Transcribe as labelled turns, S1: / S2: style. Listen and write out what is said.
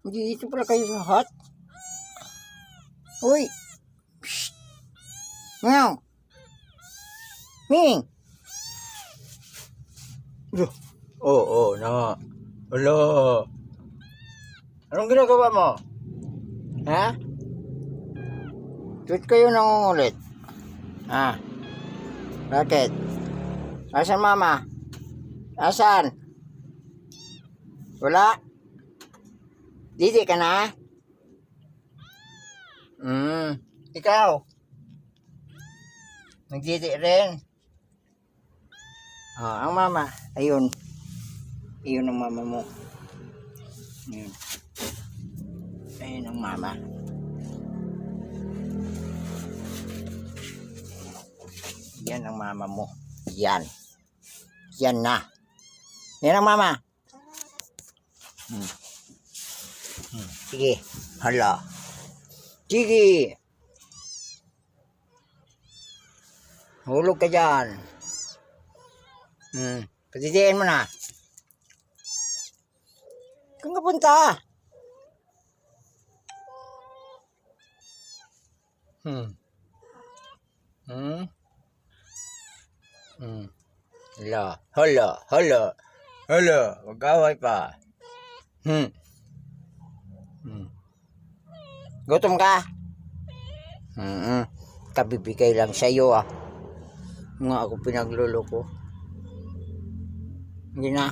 S1: Dito pala kayo sa hut. Uy! Psst! Meow! Ming! Oo, na. Wala. Anong ginagawa mo? Ha? Tweet kayo nangungulit. Ha? Bakit? Asan mama? Asan? Wala? Didi ka na? Ikaw? Nagdidi rin? Ang mama, ayun. Ayun ang mama mo. Ayun. Ayun ang mama. Yan ang mama mo. Yan. Yan na. Yan ang mama. Sige. Hala. Sige. Hulog ka dyan. Patitiin mo na. Kung kapunta. Hala. Hala. Hala. Hala. Mag-away pa. Gutom ka? Kabibigay lang sa'yo Nga ako pinagluloko. Hindi na.